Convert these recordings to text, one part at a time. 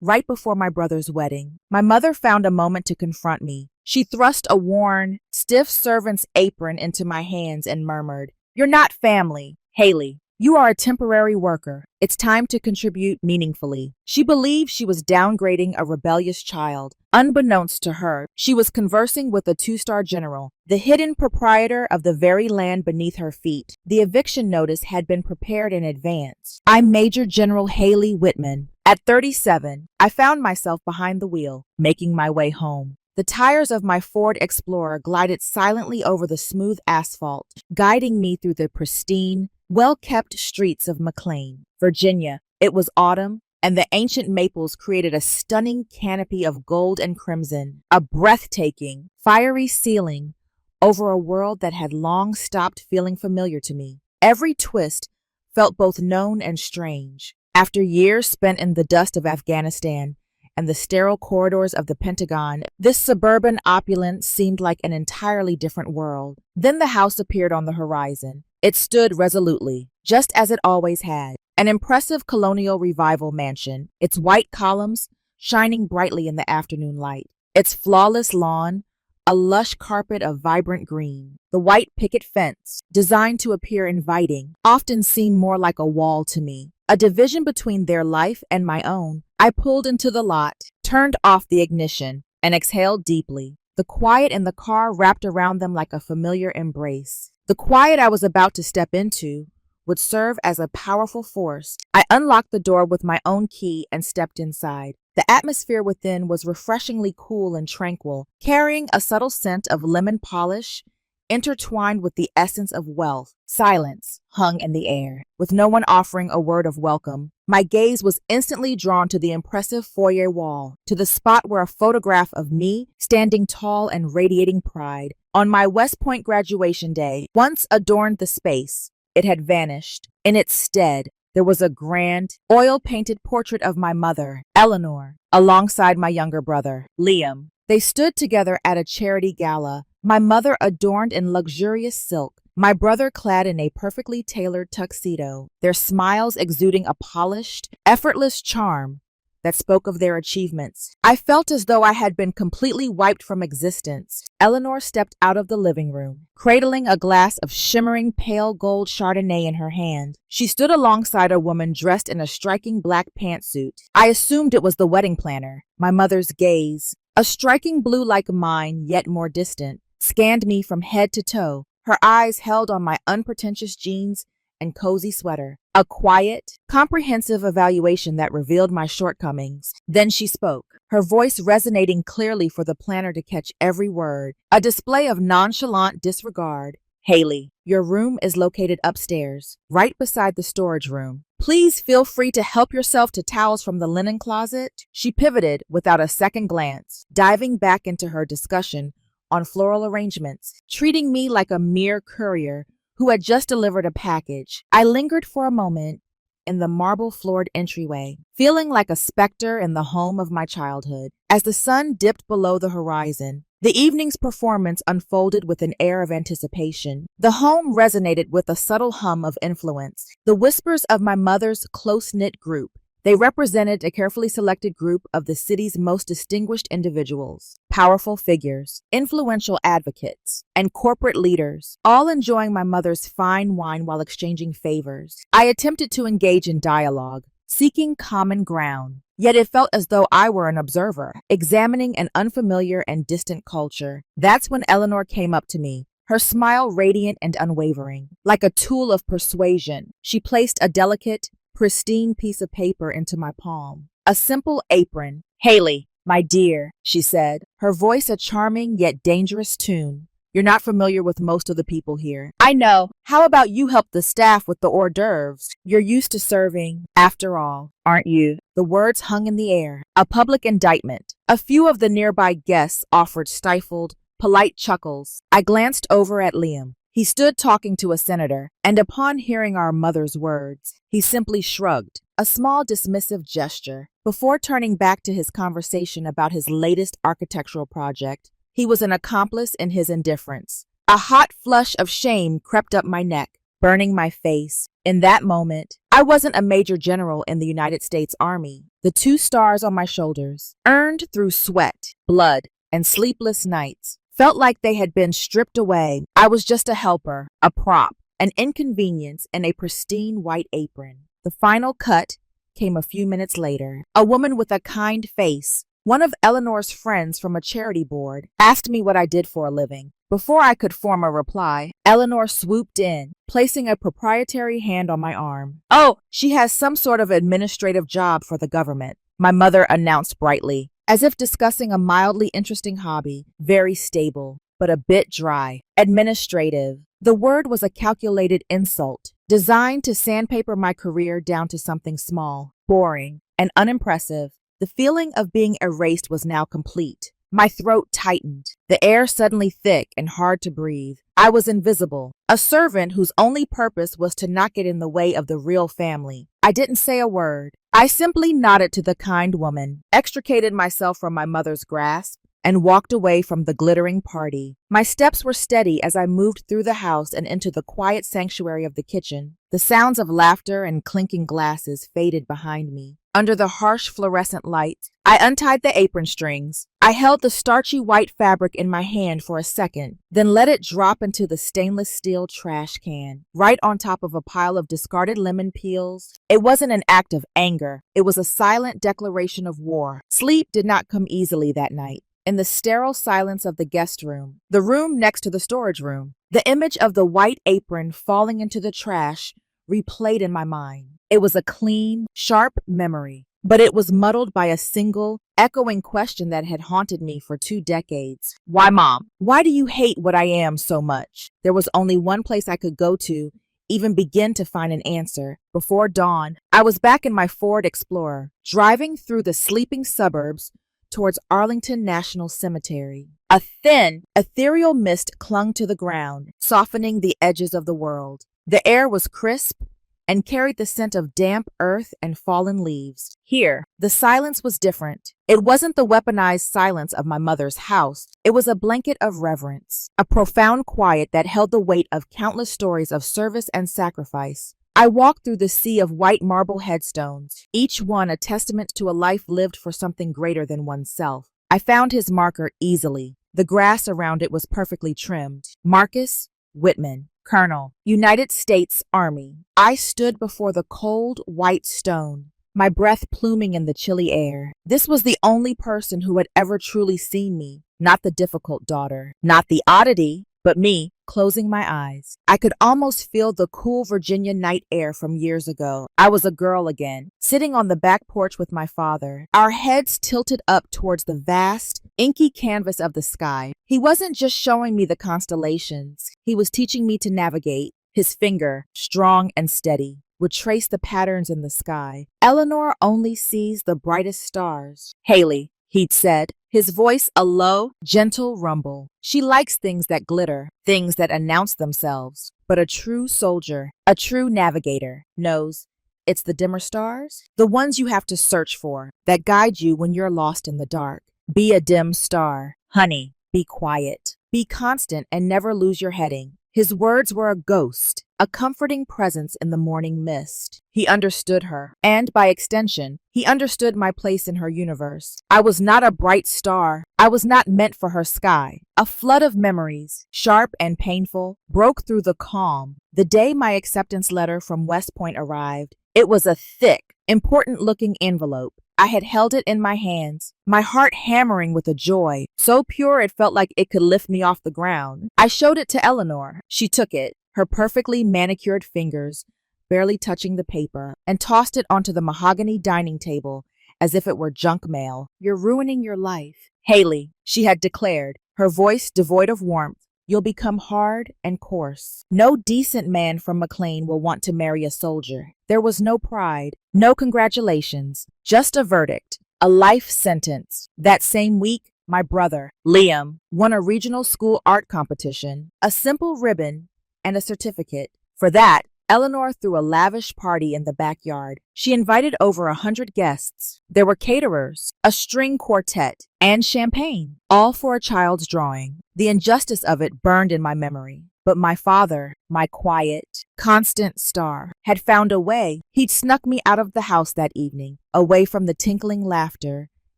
right before my brother's wedding. My mother found a moment to confront me. She thrust a worn, stiff servant's apron into my hands and murmured, "You're not family, Haley. You are a temporary worker. It's time to contribute meaningfully." She believed she was downgrading a rebellious child. Unbeknownst to her, she was conversing with a two-star general, the hidden proprietor of the very land beneath her feet. The eviction notice had been prepared in advance. I'm Major General Haley Whitman. At 37, I found myself behind the wheel, making my way home. The tires of my Ford Explorer glided silently over the smooth asphalt, guiding me through the pristine, well-kept streets of McLean, Virginia. It was autumn, and the ancient maples created a stunning canopy of gold and crimson, a breathtaking, fiery ceiling over a world that had long stopped feeling familiar to me. Every twist felt both known and strange. After years spent in the dust of Afghanistan and the sterile corridors of the Pentagon, this suburban opulence seemed like an entirely different world. Then the house appeared on the horizon. It stood resolutely, just as it always had, an impressive colonial revival mansion, its white columns shining brightly in the afternoon light, its flawless lawn a lush carpet of vibrant green. The white picket fence, designed to appear inviting, often seemed more like a wall to me, a division between their life and my own. I pulled into the lot, turned off the ignition, and exhaled deeply. The quiet in the car wrapped around them like a familiar embrace. The quiet I was about to step into would serve as a powerful force. I unlocked the door with my own key and stepped inside. The atmosphere within was refreshingly cool and tranquil, carrying a subtle scent of lemon polish intertwined with the essence of wealth. Silence hung in the air, with no one offering a word of welcome. My gaze was instantly drawn to the impressive foyer wall, to the spot where a photograph of me, standing tall and radiating pride, on my West Point graduation day, once adorned the space. It had vanished. In its stead, there was a grand, oil-painted portrait of my mother, Eleanor, alongside my younger brother, Liam. They stood together at a charity gala, my mother adorned in luxurious silk, my brother clad in a perfectly tailored tuxedo, their smiles exuding a polished, effortless charm that spoke of their achievements. I felt as though I had been completely wiped from existence. Eleanor stepped out of the living room, cradling a glass of shimmering pale gold Chardonnay in her hand. She stood alongside a woman dressed in a striking black pantsuit. I assumed it was the wedding planner. My mother's gaze, a striking blue like mine, yet more distant, scanned me from head to toe. Her eyes held on my unpretentious jeans and cozy sweater, a quiet, comprehensive evaluation that revealed my shortcomings. Then she spoke, her voice resonating clearly for the planner to catch every word, a display of nonchalant disregard. "Haley, your room is located upstairs, right beside the storage room. Please feel free to help yourself to towels from the linen closet." She pivoted without a second glance, diving back into her discussion on floral arrangements, treating me like a mere courier who had just delivered a package. I lingered for a moment in the marble-floored entryway, feeling like a specter in the home of my childhood. As the sun dipped below the horizon, the evening's performance unfolded with an air of anticipation. The home resonated with a subtle hum of influence, the whispers of my mother's close-knit group. They represented a carefully selected group of the city's most distinguished individuals, powerful figures, influential advocates, and corporate leaders, all enjoying my mother's fine wine while exchanging favors. I attempted to engage in dialogue, seeking common ground, yet it felt as though I were an observer, examining an unfamiliar and distant culture. That's when Eleanor came up to me, her smile radiant and unwavering. Like a tool of persuasion, she placed a delicate, pristine piece of paper into my palm. A simple apron. "Haley, my dear," she said, her voice a charming yet dangerous tune. "You're not familiar with most of the people here. I know. How about you help the staff with the hors d'oeuvres? You're used to serving, after all, aren't you?" The words hung in the air, a public indictment. A few of the nearby guests offered stifled, polite chuckles. I glanced over at Liam. He stood talking to a senator, and upon hearing our mother's words, he simply shrugged, a small dismissive gesture. Before turning back to his conversation about his latest architectural project, he was an accomplice in his indifference. A hot flush of shame crept up my neck, burning my face. In that moment, I I wasn't a major general in the United States Army. The 2 stars on my shoulders, earned through sweat, blood, and sleepless nights, felt like they had been stripped away. I was just a helper, a prop, an inconvenience in a pristine white apron. The final cut came a few minutes later. A woman with a kind face, one of Eleanor's friends from a charity board, asked me what I did for a living. Before I could form a reply, Eleanor swooped in, placing a proprietary hand on my arm. "Oh, she has some sort of administrative job for the government," my mother announced brightly, as if discussing a mildly interesting hobby. "Very stable, but a bit dry. Administrative." The word was a calculated insult, designed to sandpaper my career down to something small, boring, and unimpressive. The feeling of being erased was now complete. My throat tightened, the air suddenly thick and hard to breathe. I was invisible, a servant whose only purpose was to not get in the way of the real family. I didn't say a word. I simply nodded to the kind woman, extricated myself from my mother's grasp, and walked away from the glittering party. My steps were steady as I moved through the house and into the quiet sanctuary of the kitchen. The sounds of laughter and clinking glasses faded behind me. Under the harsh fluorescent light, I untied the apron strings. I held the starchy white fabric in my hand for a second, then let it drop into the stainless steel trash can, right on top of a pile of discarded lemon peels. It wasn't an act of anger. It was a silent declaration of war. Sleep did not come easily that night. In the sterile silence of the guest room, the room next to the storage room, the image of the white apron falling into the trash replayed in my mind. It was a clean, sharp memory, but it was muddled by a single, echoing question that had haunted me for 2 decades. "Why, Mom? Why do you hate what I am so much?" There was only one place I could go to, even begin to find an answer. Before dawn, I was back in my Ford Explorer, driving through the sleeping suburbs towards Arlington National Cemetery. A thin, ethereal mist clung to the ground, softening the edges of the world. The air was crisp and carried the scent of damp earth and fallen leaves. Here, the silence was different. It wasn't the weaponized silence of my mother's house. It was a blanket of reverence, a profound quiet that held the weight of countless stories of service and sacrifice. I walked through the sea of white marble headstones, each one a testament to a life lived for something greater than oneself. I found his marker easily. The grass around it was perfectly trimmed. Marcus Whitman, Colonel, United States Army. I stood before the cold, white stone, my breath pluming in the chilly air. This was the only person who had ever truly seen me, not the difficult daughter, not the oddity, but me, closing my eyes. I could almost feel the cool Virginia night air from years ago. I was a girl again, sitting on the back porch with my father, our heads tilted up towards the vast, inky canvas of the sky. He wasn't just showing me the constellations. He was teaching me to navigate. His finger, strong and steady, would trace the patterns in the sky. "Eleanor only sees the brightest stars. Haley," he'd said, his voice a low, gentle rumble. "She likes things that glitter, things that announce themselves. But a true soldier, a true navigator, knows it's the dimmer stars, the ones you have to search for, that guide you when you're lost in the dark. Be a dim star. Honey, be quiet. Be constant and never lose your heading." His words were a ghost, a comforting presence in the morning mist. He understood her, and by extension, he understood my place in her universe. I was not a bright star. I was not meant for her sky. A flood of memories, sharp and painful, broke through the calm. The day my acceptance letter from West Point arrived, it was a thick, important-looking envelope. I had held it in my hands, my heart hammering with a joy, so pure it felt like it could lift me off the ground. I showed it to Eleanor. She took it, her perfectly manicured fingers barely touching the paper, and tossed it onto the mahogany dining table as if it were junk mail. "You're ruining your life, Haley," she had declared, her voice devoid of warmth. "You'll become hard and coarse. No decent man from McLean will want to marry a soldier." There was no pride, no congratulations, just a verdict, a life sentence. That same week, my brother, Liam, won a regional school art competition, a simple ribbon and a certificate. For that, Eleanor threw a lavish party in the backyard. She invited over 100 guests. There were caterers, a string quartet, and champagne, all for a child's drawing. The injustice of it burned in my memory. But my father, my quiet, constant star, had found a way. He'd snuck me out of the house that evening, away from the tinkling laughter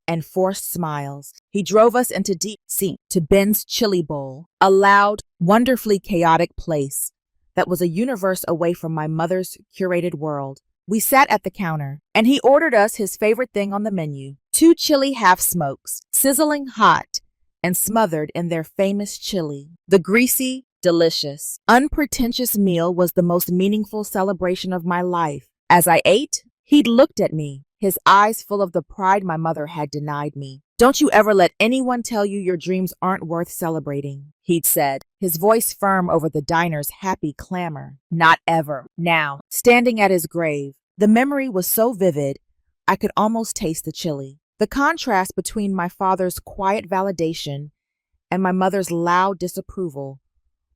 and forced smiles. He drove us into Deep Sea to Ben's Chili Bowl, a loud, wonderfully chaotic place that was a universe away from my mother's curated world. We sat at the counter, and he ordered us his favorite thing on the menu, 2 chili half-smokes, sizzling hot and smothered in their famous chili. The greasy, delicious, unpretentious meal was the most meaningful celebration of my life. As I ate, he'd looked at me, his eyes full of the pride my mother had denied me. "Don't you ever let anyone tell you your dreams aren't worth celebrating," he'd said, his voice firm over the diner's happy clamor. Not ever. Now, standing at his grave, the memory was so vivid, I could almost taste the chili. The contrast between my father's quiet validation and my mother's loud disapproval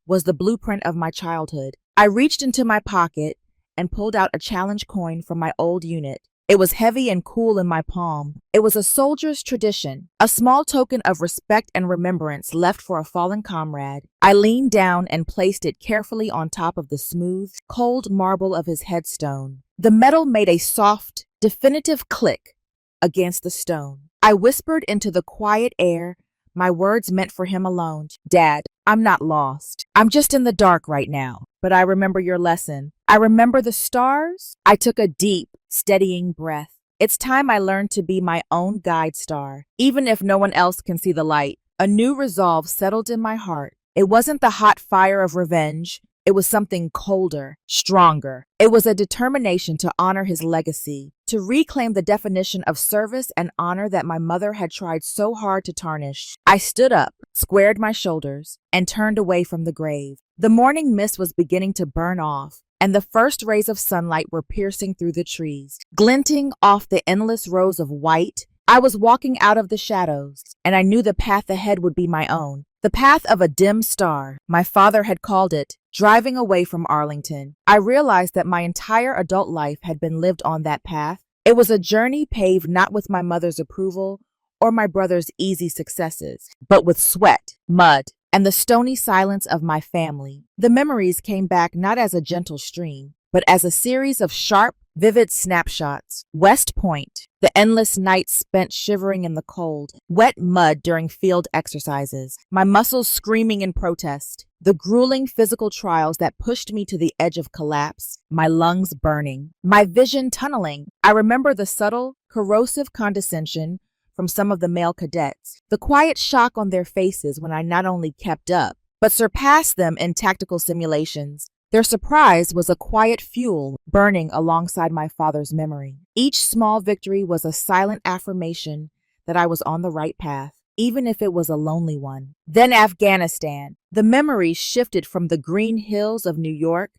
was the blueprint of my childhood. I reached into my pocket and pulled out a challenge coin from my old unit. It was heavy and cool in my palm. It was a soldier's tradition, a small token of respect and remembrance left for a fallen comrade. I leaned down and placed it carefully on top of the smooth, cold marble of his headstone. The metal made a soft, definitive click against the stone. I whispered into the quiet air my words meant for him alone. "Dad, I'm not lost. I'm just in the dark right now. But I remember your lesson. I remember the stars." I took a deep, steadying breath. It's time I learned to be my own guide star, even if no one else can see the light. A new resolve settled in my heart. It wasn't the hot fire of revenge. It was something colder, stronger. It was a determination to honor his legacy, to reclaim the definition of service and honor that my mother had tried so hard to tarnish. I stood up, squared my shoulders, and turned away from the grave. The morning mist was beginning to burn off, and the first rays of sunlight were piercing through the trees, glinting off the endless rows of white. I was walking out of the shadows, and I knew the path ahead would be my own. The path of a dim star, my father had called it, driving away from Arlington. I realized that my entire adult life had been lived on that path. It was a journey paved not with my mother's approval or my brother's easy successes, but with sweat, mud, and the stony silence of my family. The memories came back not as a gentle stream, but as a series of sharp, vivid snapshots. West Point, the endless nights spent shivering in the cold, wet mud during field exercises, my muscles screaming in protest, the grueling physical trials that pushed me to the edge of collapse, my lungs burning, my vision tunneling. I remember the subtle, corrosive condescension from some of the male cadets, the quiet shock on their faces when I not only kept up, but surpassed them in tactical simulations. Their surprise was a quiet fuel burning alongside my father's memory. Each small victory was a silent affirmation that I was on the right path, even if it was a lonely one. Then Afghanistan. The memories shifted from the green hills of New York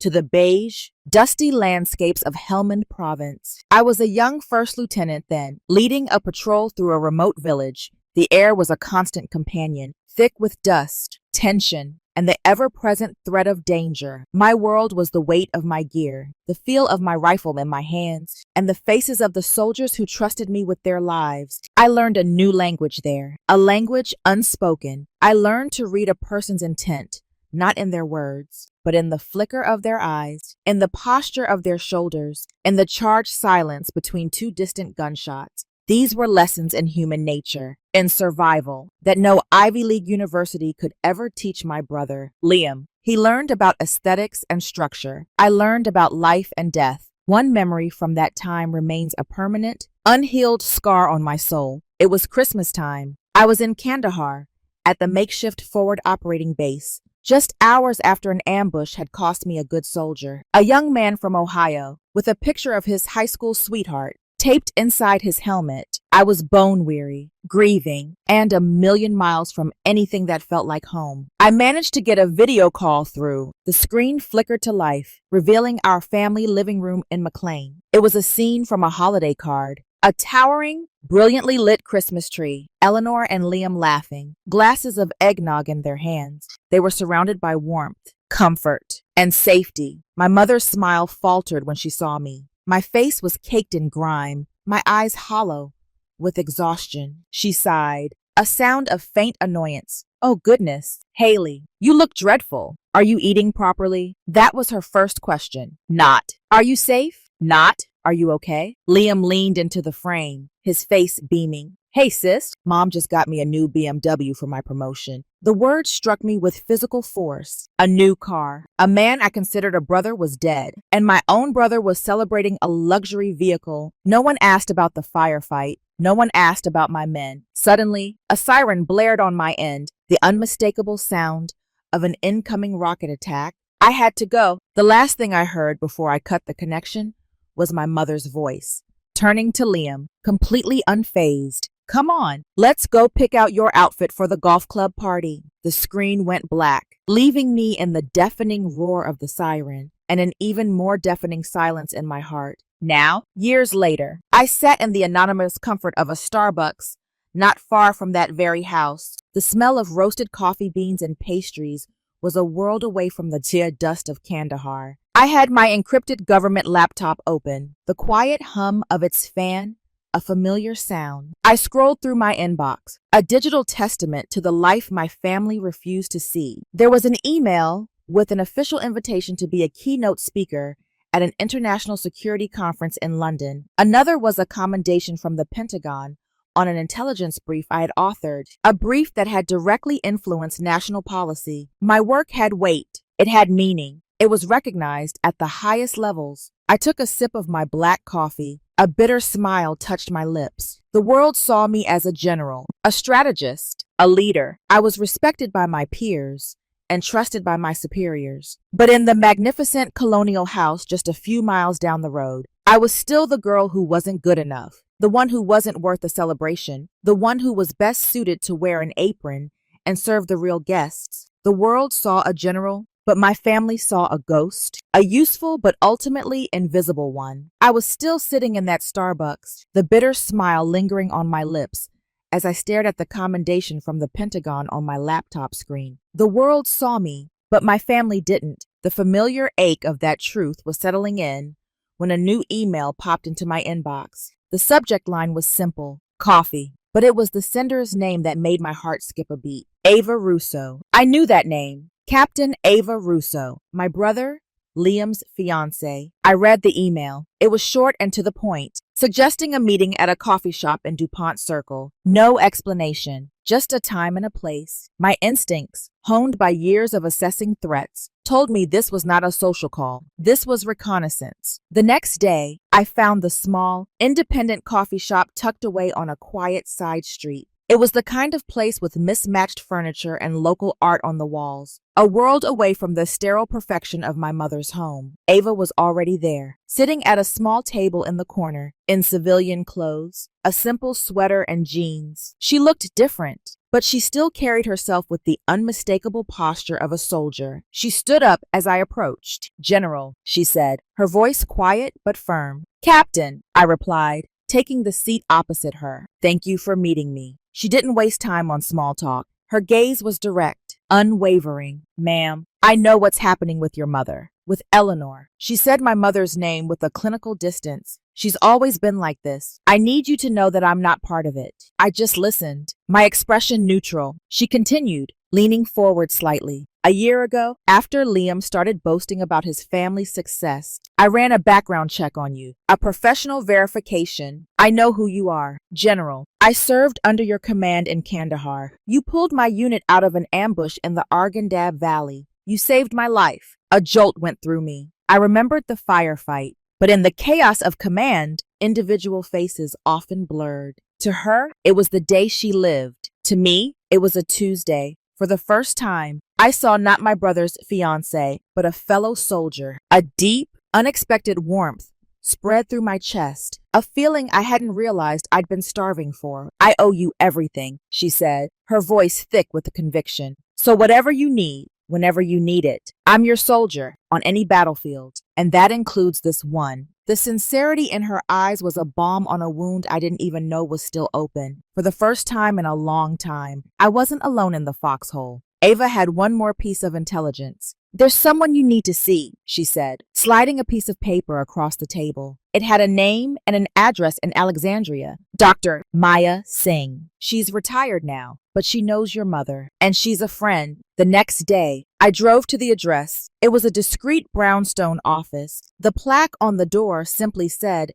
to the beige, dusty landscapes of Helmand Province. I was a young first lieutenant then, leading a patrol through a remote village. The air was a constant companion, thick with dust, tension, and the ever-present threat of danger. My world was the weight of my gear, the feel of my rifle in my hands, and the faces of the soldiers who trusted me with their lives. I learned a new language there, a language unspoken. I learned to read a person's intent, not in their words, but in the flicker of their eyes, in the posture of their shoulders, in the charged silence between 2 distant gunshots. These were lessons in human nature, in survival, that no Ivy League university could ever teach my brother, Liam. He learned about aesthetics and structure. I learned about life and death. One memory from that time remains a permanent, unhealed scar on my soul. It was Christmas time. I was in Kandahar, at the makeshift forward operating base, just hours after an ambush had cost me a good soldier. A young man from Ohio, with a picture of his high school sweetheart taped inside his helmet. I was bone-weary, grieving, and a million miles from anything that felt like home. I managed to get a video call through. The screen flickered to life, revealing our family living room in McLean. It was a scene from a holiday card. A towering, brilliantly lit Christmas tree, Eleanor and Liam laughing, glasses of eggnog in their hands. They were surrounded by warmth, comfort, and safety. My mother's smile faltered when she saw me. My face was caked in grime, my eyes hollow with exhaustion. She sighed, a sound of faint annoyance. "Oh, goodness, Haley, you look dreadful." Are you eating properly? That was her first question. Not. Are you safe? Not. Are you okay? Liam leaned into the frame, his face beaming. Hey sis, Mom just got me a new BMW for my promotion. The word struck me with physical force. A new car. A man I considered a brother was dead, and my own brother was celebrating a luxury vehicle. No one asked about the firefight. No one asked about my men. Suddenly, a siren blared on my end, the unmistakable sound of an incoming rocket attack. I had to go. The last thing I heard before I cut the connection was my mother's voice, turning to Liam, completely unfazed. Come on, let's go pick out your outfit for the golf club party. The screen went black, leaving me in the deafening roar of the siren and an even more deafening silence in my heart. Now, years later, I sat in the anonymous comfort of a Starbucks, not far from that very house. The smell of roasted coffee beans and pastries was a world away from the tear dust of Kandahar. I had my encrypted government laptop open, the quiet hum of its fan a familiar sound. I scrolled through my inbox, a digital testament to the life my family refused to see. There was an email with an official invitation to be a keynote speaker at an international security conference in London. Another was a commendation from the Pentagon on an intelligence brief I had authored, a brief that had directly influenced national policy. My work had weight. It had meaning. It was recognized at the highest levels. I took a sip of my black coffee. A bitter smile touched my lips. The world saw me as a general, a strategist, a leader. I was respected by my peers and trusted by my superiors. But in the magnificent colonial house just a few miles down the road, I was still the girl who wasn't good enough, the one who wasn't worth a celebration, the one who was best suited to wear an apron and serve the real guests. The world saw a general, but my family saw a ghost, a useful but ultimately invisible one. I was still sitting in that Starbucks, the bitter smile lingering on my lips as I stared at the commendation from the Pentagon on my laptop screen. The world saw me, but my family didn't. The familiar ache of that truth was settling in when a new email popped into my inbox. The subject line was simple, coffee, but it was the sender's name that made my heart skip a beat. Ava Russo. I knew that name. Captain Ava Russo, my brother, Liam's fiancée. I read the email. It was short and to the point, suggesting a meeting at a coffee shop in DuPont Circle. No explanation, just a time and a place. My instincts, honed by years of assessing threats, told me this was not a social call. This was reconnaissance. The next day, I found the small, independent coffee shop tucked away on a quiet side street. It was the kind of place with mismatched furniture and local art on the walls, a world away from the sterile perfection of my mother's home. Ava was already there, sitting at a small table in the corner, in civilian clothes, a simple sweater and jeans. She looked different, but she still carried herself with the unmistakable posture of a soldier. She stood up as I approached. "General," she said, her voice quiet but firm. "Captain," I replied, taking the seat opposite her. "Thank you for meeting me." She didn't waste time on small talk. Her gaze was direct, unwavering. "Ma'am, I know what's happening with your mother, with Eleanor." She said my mother's name with a clinical distance. "She's always been like this. I need you to know that I'm not part of it." I just listened, my expression neutral. She continued, leaning forward slightly. "A year ago, after Liam started boasting about his family's success, I ran a background check on you, a professional verification. I know who you are. General, I served under your command in Kandahar. You pulled my unit out of an ambush in the Arghandab Valley. You saved my life." A jolt went through me. I remembered the firefight, but in the chaos of command, individual faces often blurred. To her, it was the day she lived. To me, it was a Tuesday. For the first time, I saw not my brother's fiancé, but a fellow soldier. A deep, unexpected warmth spread through my chest, a feeling I hadn't realized I'd been starving for. "I owe you everything," she said, her voice thick with the conviction. "So whatever you need, whenever you need it, I'm your soldier on any battlefield, and that includes this one." The sincerity in her eyes was a balm on a wound I didn't even know was still open. For the first time in a long time, I wasn't alone in the foxhole. Ava had one more piece of intelligence. There's someone you need to see, she said, sliding a piece of paper across the table. It had a name and an address in Alexandria. Dr. Maya Singh. She's retired now, but she knows your mother, and she's a friend. The next day, I drove to the address. It was a discreet brownstone office. The plaque on the door simply said,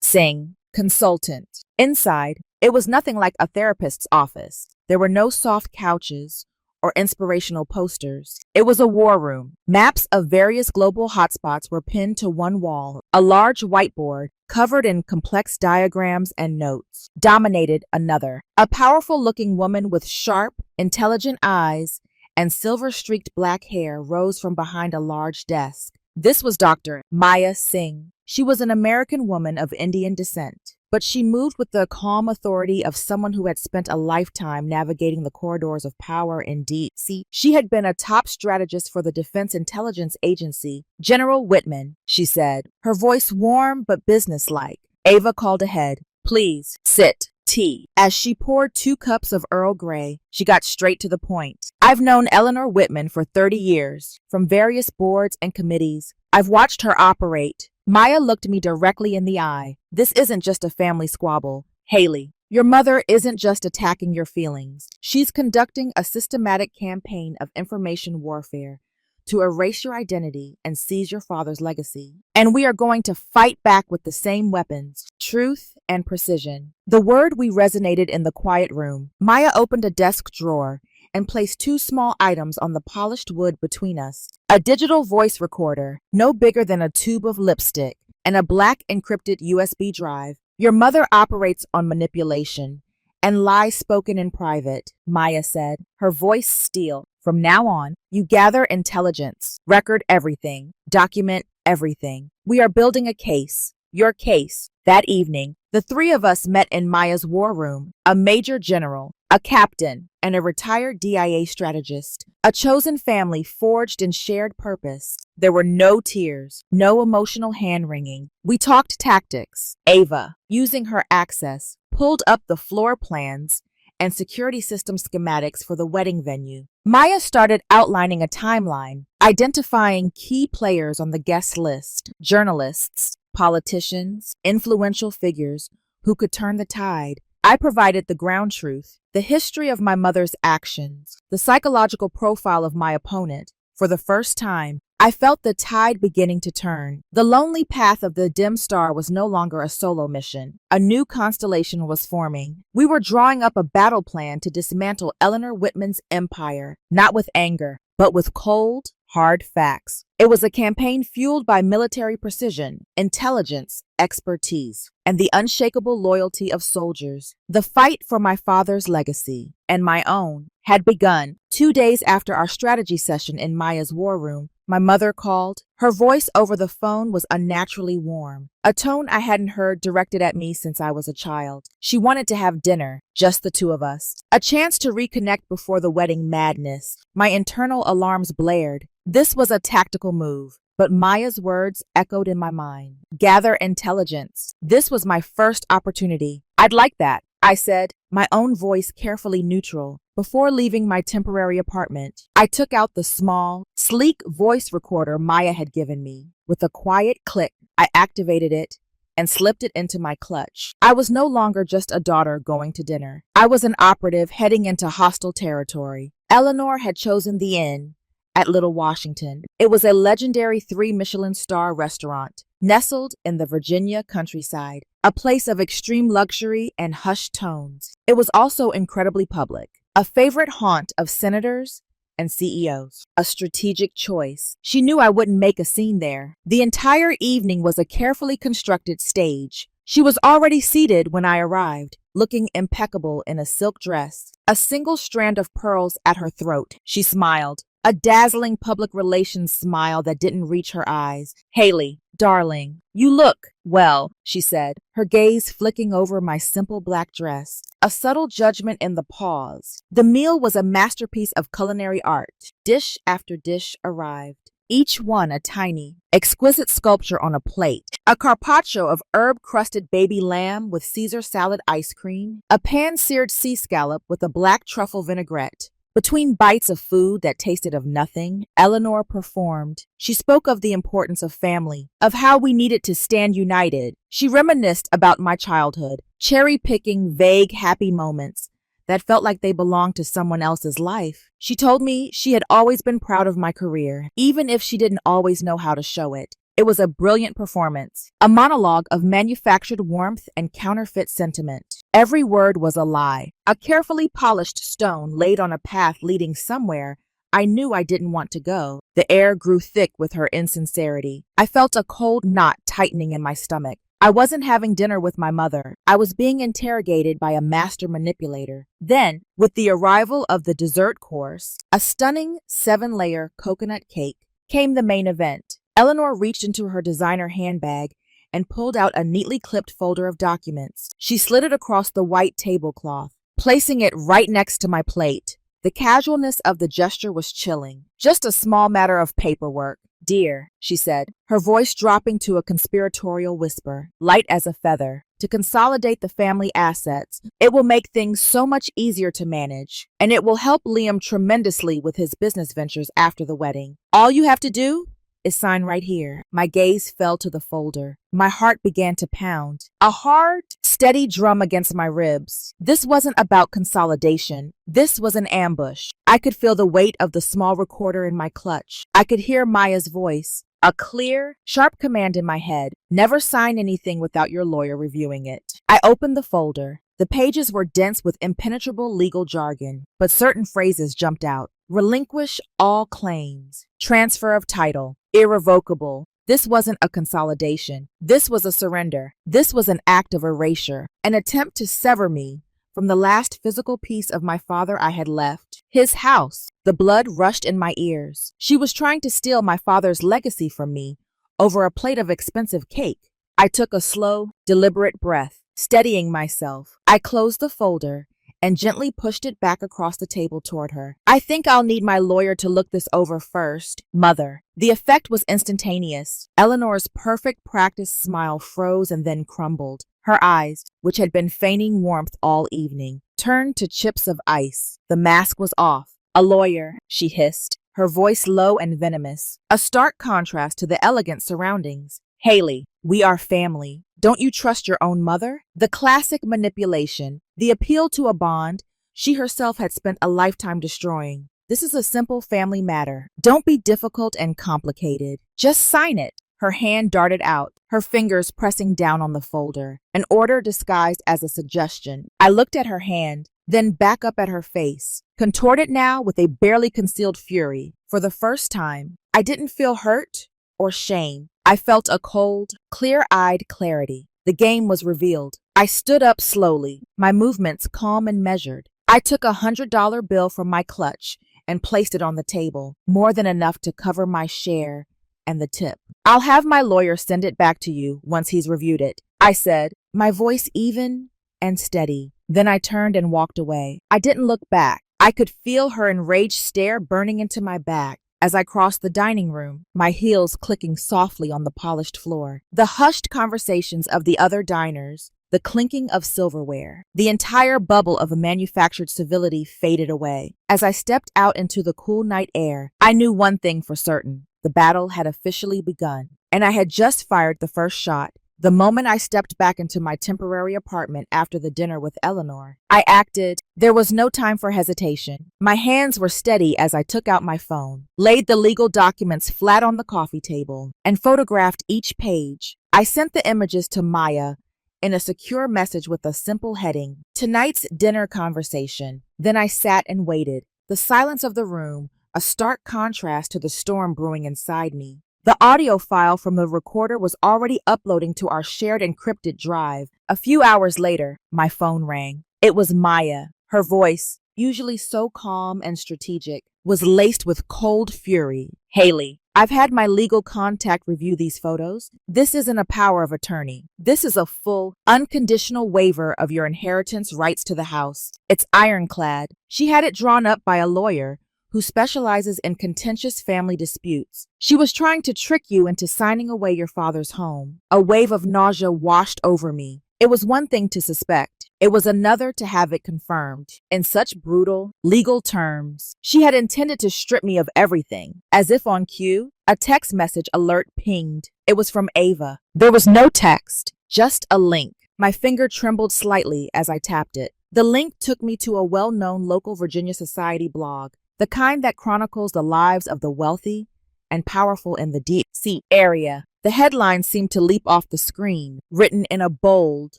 Singh, consultant. Inside, it was nothing like a therapist's office. There were no soft couches or inspirational posters. It was a war room. Maps of various global hotspots were pinned to one wall. A large whiteboard, covered in complex diagrams and notes, dominated another. A powerful-looking woman with sharp, intelligent eyes and silver-streaked black hair rose from behind a large desk. This was Dr. Maya Singh. She was an American woman of Indian descent, but she moved with the calm authority of someone who had spent a lifetime navigating the corridors of power in D.C. She had been a top strategist for the Defense Intelligence Agency. General Whitman, she said, her voice warm but businesslike. Ava called ahead. Please, sit. Tea. As she poured 2 cups of Earl Grey, she got straight to the point. I've known Eleanor Whitman for 30 years, from various boards and committees. I've watched her operate. Maya looked me directly in the eye. This isn't just a family squabble. Haley, your mother isn't just attacking your feelings. She's conducting a systematic campaign of information warfare to erase your identity and seize your father's legacy. And we are going to fight back with the same weapons, truth and precision. The word we resonated in the quiet room. Maya opened a desk drawer and placed 2 small items on the polished wood between us. A digital voice recorder, no bigger than a tube of lipstick, and a black encrypted USB drive. Your mother operates on manipulation and lies spoken in private, Maya said, her voice steel. From now on, you gather intelligence, record everything, document everything. We are building a case, your case. That evening, the 3 of us met in Maya's war room, a major general, a captain, and a retired DIA strategist, a chosen family forged in shared purpose. There were no tears, no emotional hand-wringing. We talked tactics. Ava, using her access, pulled up the floor plans and security system schematics for the wedding venue. Maya started outlining a timeline, identifying key players on the guest list, journalists, politicians, influential figures who could turn the tide. I provided the ground truth, the history of my mother's actions, the psychological profile of my opponent. For the first time, I felt the tide beginning to turn. The lonely path of the dim star was no longer a solo mission. A new constellation was forming. We were drawing up a battle plan to dismantle Eleanor Whitman's empire, not with anger, but with cold, hard facts. It was a campaign fueled by military precision, intelligence, expertise, and the unshakable loyalty of soldiers. The fight for my father's legacy, and my own, had begun. 2 days after our strategy session in Maya's war room, my mother called. Her voice over the phone was unnaturally warm, a tone I hadn't heard directed at me since I was a child. She wanted to have dinner, just the 2 of us. A chance to reconnect before the wedding madness. My internal alarms blared. This was a tactical move, but Maya's words echoed in my mind. Gather intelligence. This was my first opportunity. I'd like that, I said, my own voice carefully neutral. Before leaving my temporary apartment, I took out the small, sleek voice recorder Maya had given me. With a quiet click, I activated it and slipped it into my clutch. I was no longer just a daughter going to dinner. I was an operative heading into hostile territory. Eleanor had chosen the inn at Little Washington. It was a legendary 3 Michelin star restaurant, nestled in the Virginia countryside, a place of extreme luxury and hushed tones. It was also incredibly public, a favorite haunt of senators and CEOs, a strategic choice. She knew I wouldn't make a scene there. The entire evening was a carefully constructed stage. She was already seated when I arrived, looking impeccable in a silk dress, a single strand of pearls at her throat. She smiled, a dazzling public relations smile that didn't reach her eyes. Haley, darling, you look well, she said, her gaze flicking over my simple black dress, a subtle judgment in the pause. The meal was a masterpiece of culinary art. Dish after dish arrived, each one a tiny, exquisite sculpture on a plate. A carpaccio of herb-crusted baby lamb with Caesar salad ice cream, a pan-seared sea scallop with a black truffle vinaigrette, Between bites of food that tasted of nothing, Eleanor performed. She spoke of the importance of family, of how we needed to stand united. She reminisced about my childhood, cherry-picking vague happy moments that felt like they belonged to someone else's life. She told me she had always been proud of my career, even if she didn't always know how to show it. It was a brilliant performance, a monologue of manufactured warmth and counterfeit sentiment. Every word was a lie, a carefully polished stone laid on a path leading somewhere I knew I didn't want to go. The air grew thick with her insincerity. I felt a cold knot tightening in my stomach. I wasn't having dinner with my mother. I was being interrogated by a master manipulator. Then, with the arrival of the dessert course, a stunning 7-layer coconut cake, came the main event. Eleanor reached into her designer handbag and pulled out a neatly clipped folder of documents. She slid it across the white tablecloth, placing it right next to my plate. The casualness of the gesture was chilling. Just a small matter of paperwork. Dear, she said, her voice dropping to a conspiratorial whisper, light as a feather. To consolidate the family assets, it will make things so much easier to manage, and it will help Liam tremendously with his business ventures after the wedding. All you have to do is sign right here. My gaze fell to the folder. My heart began to pound. A hard, steady drum against my ribs. This wasn't about consolidation. This was an ambush. I could feel the weight of the small recorder in my clutch. I could hear Maya's voice. A clear, sharp command in my head. Never sign anything without your lawyer reviewing it. I opened the folder. The pages were dense with impenetrable legal jargon, but certain phrases jumped out. Relinquish all claims. Transfer of title. Irrevocable. This wasn't a consolidation. This was a surrender. This was an act of erasure, an attempt to sever me from the last physical piece of my father I had left. His house. The blood rushed in my ears. She was trying to steal my father's legacy from me over a plate of expensive cake. I took a slow, deliberate breath, steadying myself. I closed the folder and gently pushed it back across the table toward her. I think I'll need my lawyer to look this over first, Mother. The effect was instantaneous. Eleanor's perfect practice smile froze and then crumbled. Her eyes, which had been feigning warmth all evening, turned to chips of ice. The mask was off. A lawyer, she hissed, her voice low and venomous, a stark contrast to the elegant surroundings. Haley, we are family. Don't you trust your own mother? The classic manipulation, the appeal to a bond she herself had spent a lifetime destroying. This is a simple family matter. Don't be difficult and complicated. Just sign it. Her hand darted out, her fingers pressing down on the folder, an order disguised as a suggestion. I looked at her hand, then back up at her face, contorted now with a barely concealed fury. For the first time, I didn't feel hurt or shame. I felt a cold, clear-eyed clarity. The game was revealed. I stood up slowly, my movements calm and measured. I took $100 bill from my clutch and placed it on the table, more than enough to cover my share and the tip. I'll have my lawyer send it back to you once he's reviewed it, I said, my voice even and steady. Then I turned and walked away. I didn't look back. I could feel her enraged stare burning into my back as I crossed the dining room, my heels clicking softly on the polished floor. The hushed conversations of the other diners, the clinking of silverware, the entire bubble of a manufactured civility faded away. As I stepped out into the cool night air, I knew one thing for certain. The battle had officially begun, and I had just fired the first shot. The moment I stepped back into my temporary apartment after the dinner with Eleanor, I acted. There was no time for hesitation. My hands were steady as I took out my phone, laid the legal documents flat on the coffee table, and photographed each page. I sent the images to Maya in a secure message with a simple heading, "Tonight's dinner conversation." Then I sat and waited. The silence of the room, a stark contrast to the storm brewing inside me. The audio file from the recorder was already uploading to our shared encrypted drive. A few hours later, my phone rang. It was Maya. Her voice, usually so calm and strategic, was laced with cold fury. Haley, I've had my legal contact review these photos. This isn't a power of attorney. This is a full, unconditional waiver of your inheritance rights to the house. It's ironclad. She had it drawn up by a lawyer who specializes in contentious family disputes. She was trying to trick you into signing away your father's home. A wave of nausea washed over me. It was one thing to suspect. It was another to have it confirmed in such brutal, legal terms. She had intended to strip me of everything. As if on cue, a text message alert pinged. It was from Ava. There was no text, just a link. My finger trembled slightly as I tapped it. The link took me to a well-known local Virginia Society blog, the kind that chronicles the lives of the wealthy and powerful in the D.C. area. The headline seemed to leap off the screen, written in a bold,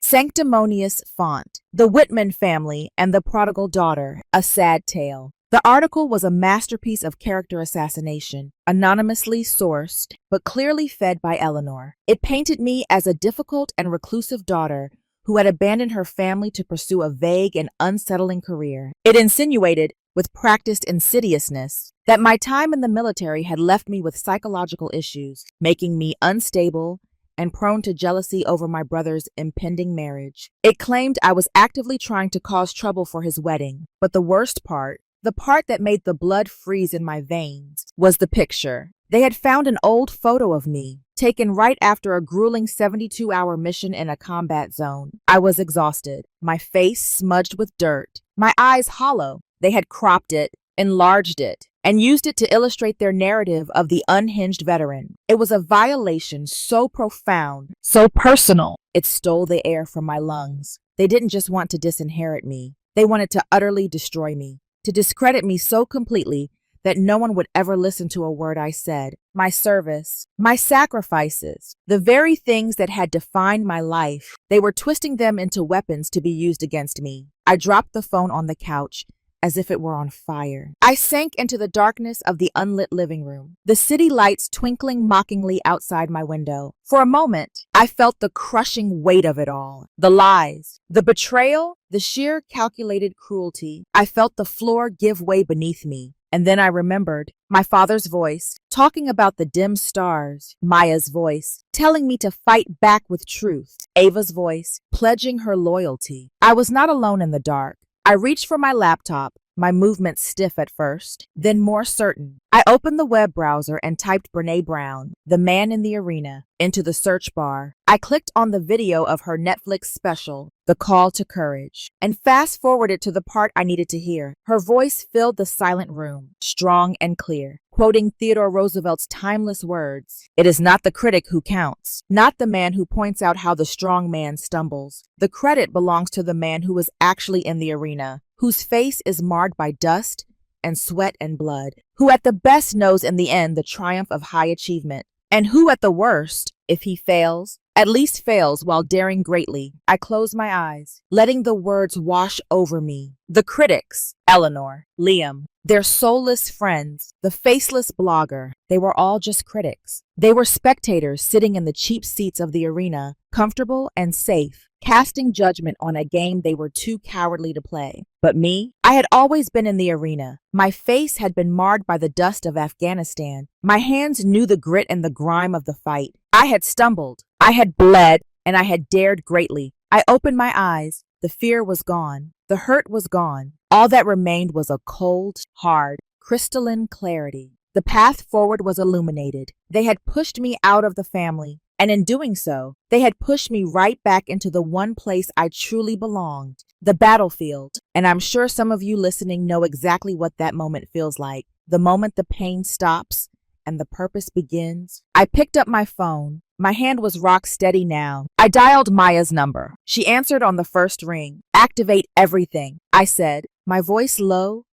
sanctimonious font. The Whitman family and the prodigal daughter, a sad tale. The article was a masterpiece of character assassination, anonymously sourced, but clearly fed by Eleanor. It painted me as a difficult and reclusive daughter who had abandoned her family to pursue a vague and unsettling career. It insinuated, with practiced insidiousness, that my time in the military had left me with psychological issues, making me unstable and prone to jealousy over my brother's impending marriage. It claimed I was actively trying to cause trouble for his wedding, but the worst part, the part that made the blood freeze in my veins, was the picture. They had found an old photo of me, taken right after a grueling 72-hour mission in a combat zone. I was exhausted, my face smudged with dirt, my eyes hollow. They had cropped it, enlarged it, and used it to illustrate their narrative of the unhinged veteran. It was a violation so profound, so personal, it stole the air from my lungs. They didn't just want to disinherit me. They wanted to utterly destroy me, to discredit me so completely that no one would ever listen to a word I said. My service, my sacrifices, the very things that had defined my life, they were twisting them into weapons to be used against me. I dropped the phone on the couch as if it were on fire. I sank into the darkness of the unlit living room, the city lights twinkling mockingly outside my window. For a moment, I felt the crushing weight of it all. The lies, the betrayal, the sheer calculated cruelty. I felt the floor give way beneath me. And then I remembered my father's voice, talking about the dim stars, Maya's voice, telling me to fight back with truth, Ava's voice, pledging her loyalty. I was not alone in the dark. I reached for my laptop, my movements stiff at first, then more certain. I opened the web browser and typed Brené Brown, the man in the arena, into the search bar. I clicked on the video of her Netflix special, The Call to Courage, and fast-forwarded to the part I needed to hear. Her voice filled the silent room, strong and clear, quoting Theodore Roosevelt's timeless words. It is not the critic who counts, not the man who points out how the strong man stumbles. The credit belongs to the man who is actually in the arena, whose face is marred by dust and sweat and blood, who at the best knows in the end the triumph of high achievement, and who at the worst, if he fails, at least fails while daring greatly. I closed my eyes, letting the words wash over me. The critics, Eleanor, Liam, their soulless friends, the faceless blogger, they were all just critics. They were spectators sitting in the cheap seats of the arena, comfortable and safe, casting judgment on a game they were too cowardly to play. But me, I had always been in the arena. My face had been marred by the dust of Afghanistan. My hands knew the grit and the grime of the fight. I had stumbled, I had bled, and I had dared greatly. I opened my eyes. The fear was gone. The hurt was gone. All that remained was a cold, hard, crystalline clarity. The path forward was illuminated. They had pushed me out of the family, and in doing so, they had pushed me right back into the one place I truly belonged, the battlefield. And I'm sure some of you listening know exactly what that moment feels like. The moment the pain stops and the purpose begins. I picked up my phone. My hand was rock steady now. I dialed Maya's number. She answered on the first ring. Activate everything, I said, my voice low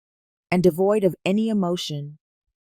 and devoid of any emotion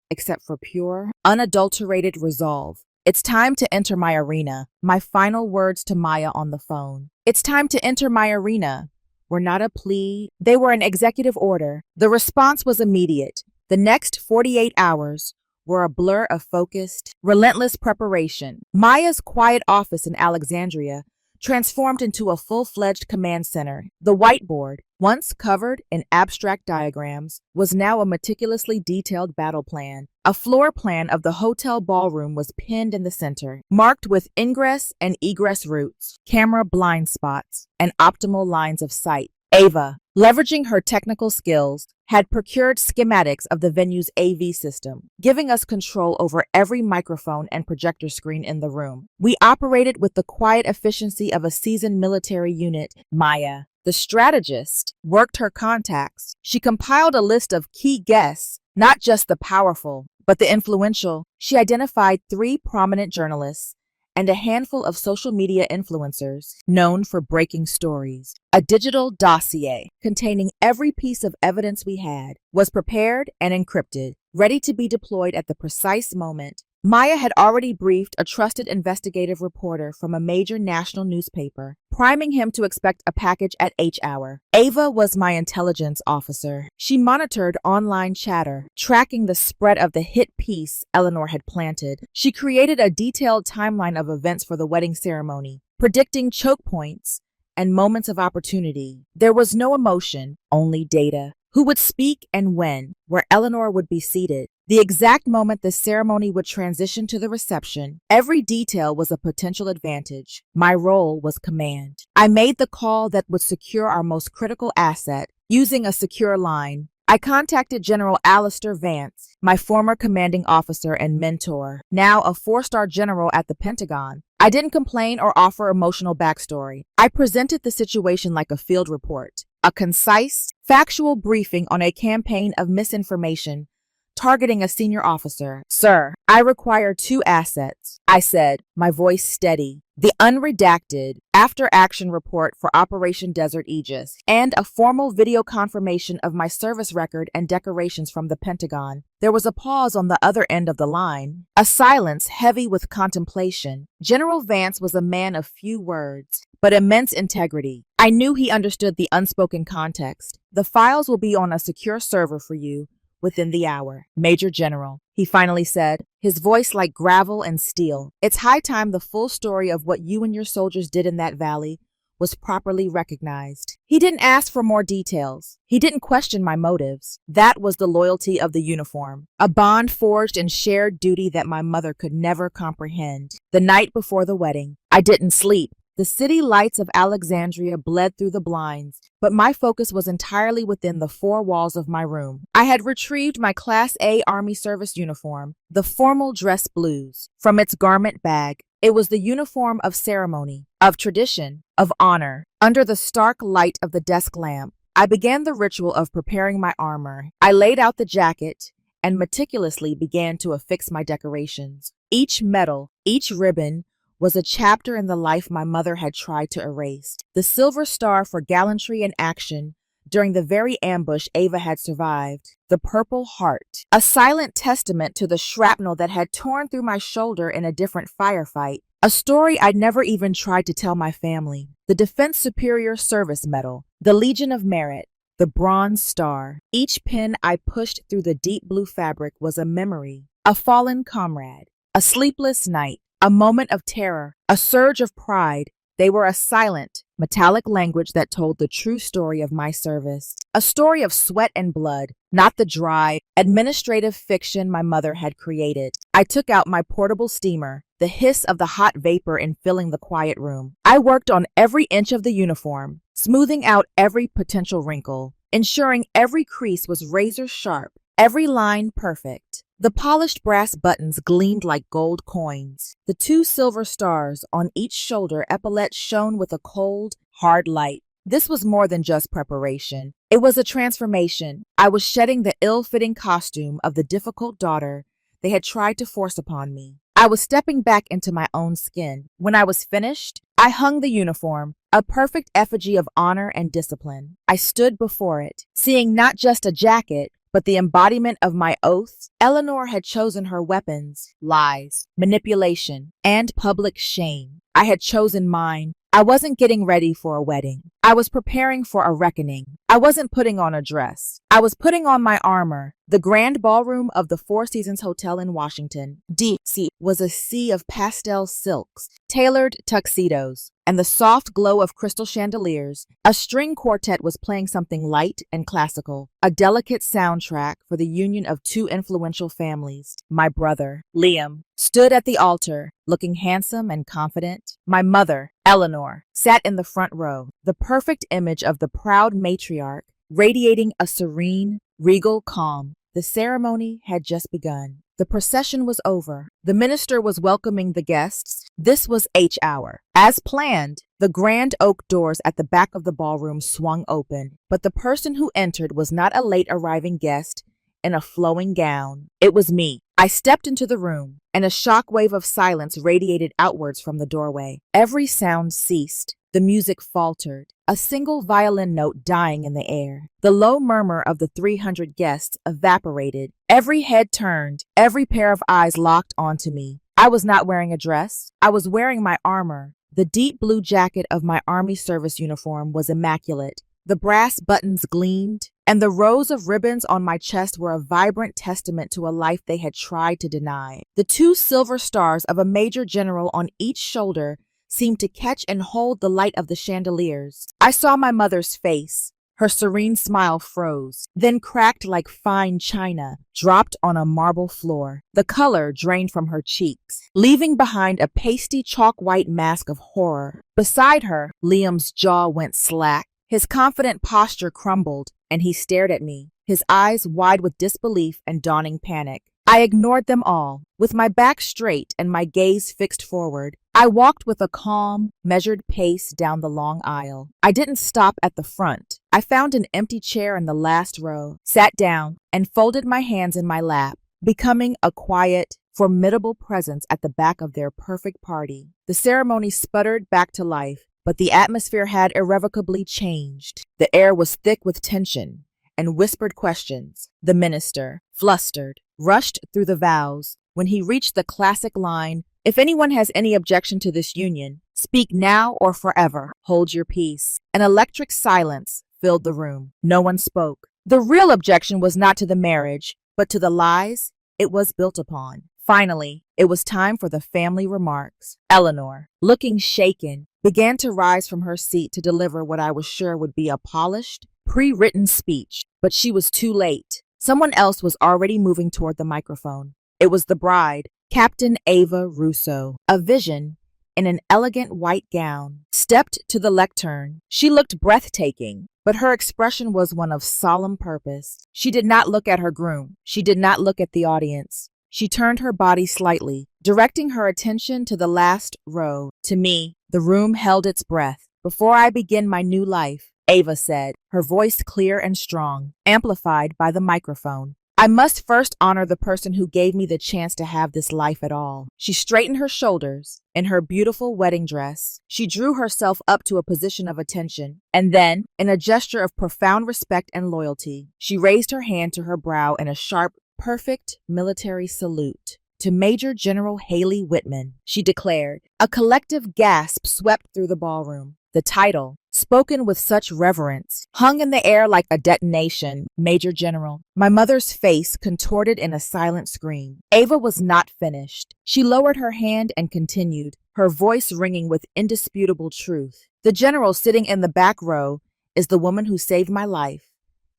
except for pure, unadulterated resolve. It's time to enter my arena. My final words to Maya on the phone. It's time to enter my arena were not a plea. They were an executive order. The response was immediate. The next 48 hours were a blur of focused, relentless preparation. Maya's quiet office in Alexandria transformed into a full-fledged command center. The whiteboard, once covered in abstract diagrams, was now a meticulously detailed battle plan. A floor plan of the hotel ballroom was pinned in the center, marked with ingress and egress routes, camera blind spots, and optimal lines of sight. Ava, leveraging her technical skills, had procured schematics of the venue's AV system, giving us control over every microphone and projector screen in the room. We operated with the quiet efficiency of a seasoned military unit. Maya, The strategist worked her contacts. She compiled a list of key guests, not just the powerful, but the influential. She identified 3 prominent journalists and a handful of social media influencers known for breaking stories. A digital dossier containing every piece of evidence we had was prepared and encrypted, ready to be deployed at the precise moment. Maya had already briefed a trusted investigative reporter from a major national newspaper, priming him to expect a package at H hour. Ava was my intelligence officer. She monitored online chatter, tracking the spread of the hit piece Eleanor had planted. She created a detailed timeline of events for the wedding ceremony, predicting choke points and moments of opportunity. There was no emotion, only data. Who would speak and when, where Eleanor would be seated, the exact moment the ceremony would transition to the reception. Every detail was a potential advantage. My role was command. I made the call that would secure our most critical asset, using a secure line. I contacted General Alistair Vance, my former commanding officer and mentor, now a 4-star general at the Pentagon. I didn't complain or offer emotional backstory. I presented the situation like a field report, a concise, factual briefing on a campaign of misinformation targeting a senior officer. Sir, I require 2 assets, I said, my voice steady. The unredacted after-action report for Operation Desert Aegis, and a formal video confirmation of my service record and decorations from the Pentagon. There was a pause on the other end of the line, a silence heavy with contemplation. General Vance was a man of few words, but immense integrity. I knew he understood the unspoken context. The files will be on a secure server for you within the hour. Major General, he finally said, his voice like gravel and steel. It's high time the full story of what you and your soldiers did in that valley was properly recognized. He didn't ask for more details. He didn't question my motives. That was the loyalty of the uniform, a bond forged in shared duty that my mother could never comprehend. The night before the wedding, I didn't sleep. The city lights of Alexandria bled through the blinds, but my focus was entirely within the 4 walls of my room. I had retrieved my Class A Army service uniform, the formal dress blues, from its garment bag. It was the uniform of ceremony, of tradition, of honor. Under the stark light of the desk lamp, I began the ritual of preparing my armor. I laid out the jacket and meticulously began to affix my decorations. Each medal, each ribbon, was a chapter in the life my mother had tried to erase. The Silver Star for gallantry and action during the very ambush Ava had survived. The Purple Heart, a silent testament to the shrapnel that had torn through my shoulder in a different firefight. A story I'd never even tried to tell my family. The Defense Superior Service Medal, the Legion of Merit, the Bronze Star. Each pin I pushed through the deep blue fabric was a memory, a fallen comrade, a sleepless night, a moment of terror, a surge of pride. They were a silent, metallic language that told the true story of my service. A story of sweat and blood, not the dry, administrative fiction my mother had created. I took out my portable steamer, the hiss of the hot vapor in filling the quiet room. I worked on every inch of the uniform, smoothing out every potential wrinkle, ensuring every crease was razor sharp, every line perfect. The polished brass buttons gleamed like gold coins. The 2 silver stars on each shoulder epaulette shone with a cold, hard light. This was more than just preparation. It was a transformation. I was shedding the ill-fitting costume of the difficult daughter they had tried to force upon me. I was stepping back into my own skin. When I was finished, I hung the uniform, a perfect effigy of honor and discipline. I stood before it, seeing not just a jacket, but the embodiment of my oaths. Eleanor had chosen her weapons, lies, manipulation, and public shame. I had chosen mine. I wasn't getting ready for a wedding. I was preparing for a reckoning. I wasn't putting on a dress. I was putting on my armor. The grand ballroom of the Four Seasons Hotel in Washington, D.C., was a sea of pastel silks, tailored tuxedos, and the soft glow of crystal chandeliers. A string quartet was playing something light and classical, a delicate soundtrack for the union of 2 influential families. My brother, Liam, stood at the altar, looking handsome and confident. My mother, Eleanor, sat in the front row, the perfect image of the proud matriarch, radiating a serene, regal calm. The ceremony had just begun. The procession was over. The minister was welcoming the guests, This was H hour. As planned, the grand oak doors at the back of the ballroom swung open, but the person who entered was not a late arriving guest in a flowing gown. It was me. I stepped into the room, and a shockwave of silence radiated outwards from the doorway. Every sound ceased. The music faltered, a single violin note dying in the air. The low murmur of the 300 guests evaporated. Every head turned, every pair of eyes locked onto me. I was not wearing a dress. I was wearing my armor. The deep blue jacket of my Army service uniform was immaculate. The brass buttons gleamed, and the rows of ribbons on my chest were a vibrant testament to a life they had tried to deny. The 2 silver stars of a major general on each shoulder seemed to catch and hold the light of the chandeliers. I saw my mother's face. Her serene smile froze, then cracked like fine china, dropped on a marble floor. The color drained from her cheeks, leaving behind a pasty chalk-white mask of horror. Beside her, Liam's jaw went slack. His confident posture crumbled, and he stared at me, his eyes wide with disbelief and dawning panic. I ignored them all, with my back straight and my gaze fixed forward. I walked with a calm, measured pace down the long aisle. I didn't stop at the front. I found an empty chair in the last row, sat down, and folded my hands in my lap, becoming a quiet, formidable presence at the back of their perfect party. The ceremony sputtered back to life, but the atmosphere had irrevocably changed. The air was thick with tension and whispered questions. The minister, flustered, rushed through the vows. When he reached the classic line, "If anyone has any objection to this union, speak now or forever. Hold your peace." An electric silence filled the room. No one spoke. The real objection was not to the marriage, but to the lies it was built upon. Finally, it was time for the family remarks. Eleanor, looking shaken, began to rise from her seat to deliver what I was sure would be a polished, pre-written speech, but she was too late. Someone else was already moving toward the microphone. It was the bride, Captain Ava Russo, a vision in an elegant white gown, stepped to the lectern. She looked breathtaking, but her expression was one of solemn purpose. She did not look at her groom. She did not look at the audience. She turned her body slightly, directing her attention to the last row. To me, the room held its breath. "Before I begin my new life," Ava said, her voice clear and strong, amplified by the microphone, "I must first honor the person who gave me the chance to have this life at all." She straightened her shoulders. In her beautiful wedding dress, she drew herself up to a position of attention, and then, in a gesture of profound respect and loyalty, she raised her hand to her brow in a sharp, perfect military salute. "To Major General Haley Whitman," she declared. A collective gasp swept through the ballroom. The title, spoken with such reverence, hung in the air like a detonation. Major General. My mother's face contorted in a silent scream. Ava was not finished. She lowered her hand and continued, her voice ringing with indisputable truth. "The general sitting in the back row is the woman who saved my life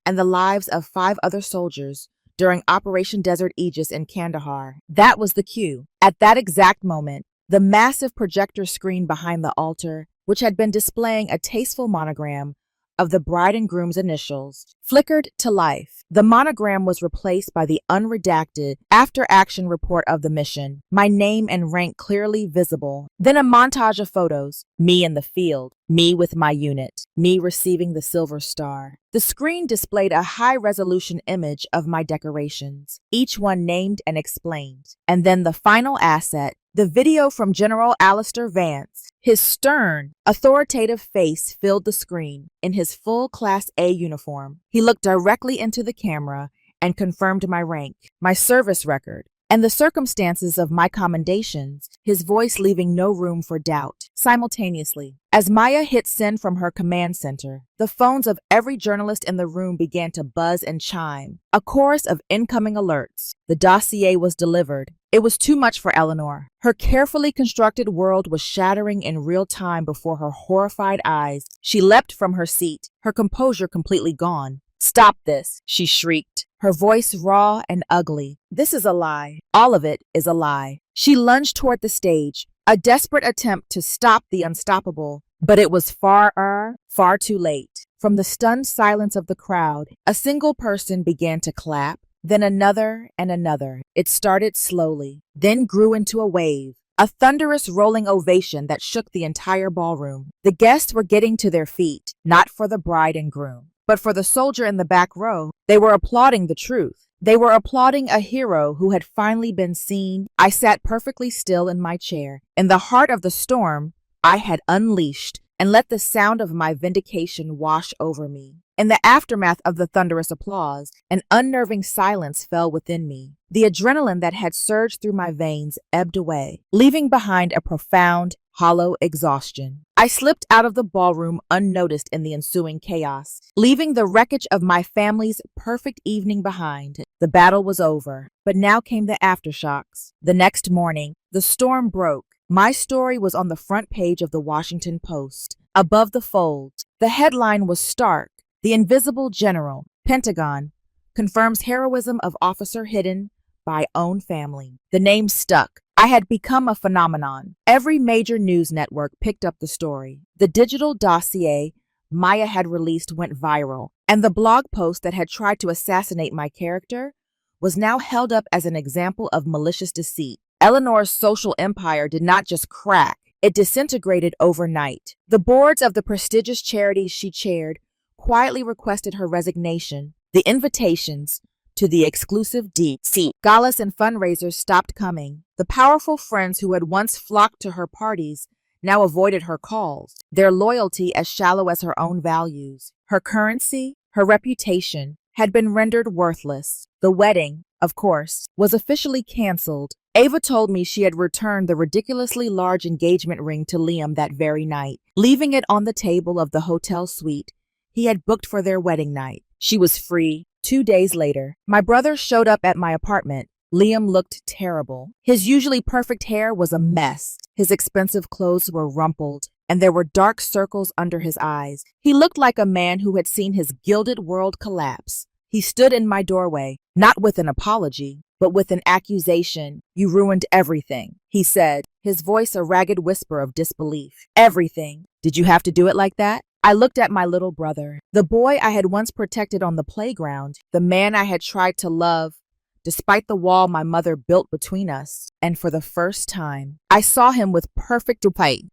and the lives of 5 other soldiers during Operation Desert Aegis in Kandahar." That was the cue. At that exact moment, the massive projector screen behind the altar, which had been displaying a tasteful monogram of the bride and groom's initials, flickered to life. The monogram was replaced by the unredacted after-action report of the mission, my name and rank clearly visible. Then a montage of photos, me in the field, me with my unit, me receiving the Silver Star. The screen displayed a high-resolution image of my decorations, each one named and explained. And then the final asset, the video from General Alistair Vance. His stern, authoritative face filled the screen in his full Class A uniform. He looked directly into the camera and confirmed my rank, my service record, and the circumstances of my commendations, his voice leaving no room for doubt. Simultaneously, as Maya hit send from her command center, the phones of every journalist in the room began to buzz and chime, a chorus of incoming alerts. The dossier was delivered. It was too much for Eleanor. Her carefully constructed world was shattering in real time before her horrified eyes. She leapt from her seat, her composure completely gone. "Stop this," she shrieked, her voice raw and ugly. "This is a lie. All of it is a lie." She lunged toward the stage, a desperate attempt to stop the unstoppable, but it was far too late. From the stunned silence of the crowd, a single person began to clap, then another and another. It started slowly, then grew into a wave. A thunderous rolling ovation that shook the entire ballroom. The guests were getting to their feet, not for the bride and groom, but for the soldier in the back row. They were applauding the truth. They were applauding a hero who had finally been seen. I sat perfectly still in my chair. In the heart of the storm, I had unleashed and let the sound of my vindication wash over me. In the aftermath of the thunderous applause, an unnerving silence fell within me. The adrenaline that had surged through my veins ebbed away, leaving behind a profound, hollow exhaustion. I slipped out of the ballroom unnoticed in the ensuing chaos, leaving the wreckage of my family's perfect evening behind. The battle was over, but now came the aftershocks. The next morning, the storm broke. My story was on the front page of the Washington Post. Above the folds, the headline was stark. The Invisible General, Pentagon, confirms heroism of officer hidden by own family. The name stuck. I had become a phenomenon. Every major news network picked up the story. The digital dossier Maya had released went viral, and the blog post that had tried to assassinate my character was now held up as an example of malicious deceit. Eleanor's social empire did not just crack, it disintegrated overnight. The boards of the prestigious charities she chaired quietly requested her resignation. The invitations to the exclusive D.C. galas and fundraisers stopped coming. The powerful friends who had once flocked to her parties now avoided her calls, their loyalty as shallow as her own values. Her currency, her reputation, had been rendered worthless. The wedding, of course, was officially canceled. Ava told me she had returned the ridiculously large engagement ring to Liam that very night, leaving it on the table of the hotel suite he had booked for their wedding night. She was free. 2 days later, my brother showed up at my apartment. Liam looked terrible. His usually perfect hair was a mess. His expensive clothes were rumpled, and there were dark circles under his eyes. He looked like a man who had seen his gilded world collapse. He stood in my doorway, not with an apology, but with an accusation. "You ruined everything," he said, his voice a ragged whisper of disbelief. "Everything. Did you have to do it like that?" I looked at my little brother, the boy I had once protected on the playground, the man I had tried to love, despite the wall my mother built between us. And for the first time, I saw him with perfect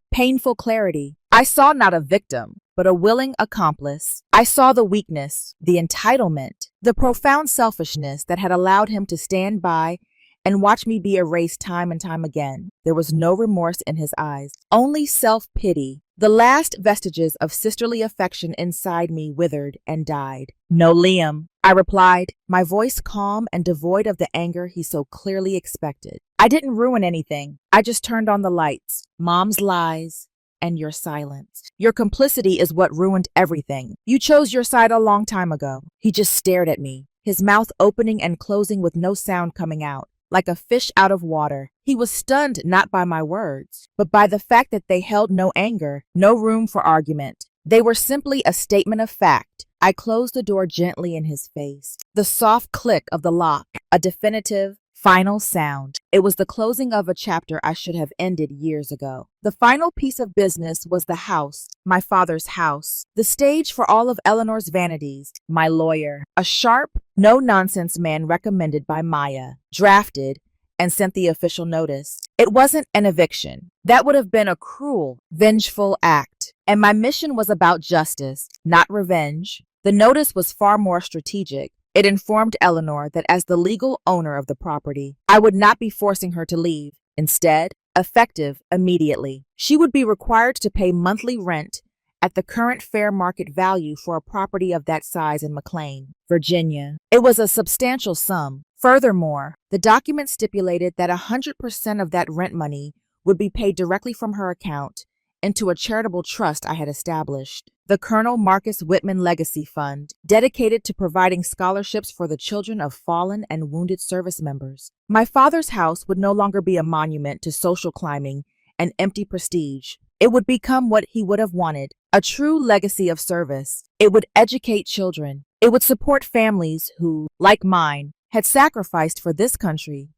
painful clarity. I saw not a victim, but a willing accomplice. I saw the weakness, the entitlement, the profound selfishness that had allowed him to stand by and watch me be erased time and time again. There was no remorse in his eyes, only self-pity. The last vestiges of sisterly affection inside me withered and died. "No, Liam," I replied, my voice calm and devoid of the anger he so clearly expected. "I didn't ruin anything. I just turned on the lights. Mom's lies and your silence. Your complicity is what ruined everything. You chose your side a long time ago." He just stared at me, his mouth opening and closing with no sound coming out, like a fish out of water. He was stunned not by my words, but by the fact that they held no anger, no room for argument. They were simply a statement of fact. I closed the door gently in his face. The soft click of the lock, a definitive, final sound. It was the closing of a chapter I should have ended years ago. The final piece of business was the house, my father's house, the stage for all of Eleanor's vanities. My lawyer, a sharp, no-nonsense man recommended by Maya, drafted and sent the official notice. It wasn't an eviction. That would have been a cruel, vengeful act. And my mission was about justice, not revenge. The notice was far more strategic. It informed Eleanor that as the legal owner of the property, I would not be forcing her to leave. Instead, effective immediately, she would be required to pay monthly rent at the current fair market value for a property of that size in McLean, Virginia. It was a substantial sum. Furthermore, the document stipulated that 100% of that rent money would be paid directly from her account into a charitable trust I had established, the Colonel Marcus Whitman Legacy Fund, dedicated to providing scholarships for the children of fallen and wounded service members. My father's house would no longer be a monument to social climbing and empty prestige. It would become what he would have wanted, a true legacy of service. It would educate children. It would support families who, like mine, had sacrificed for this country.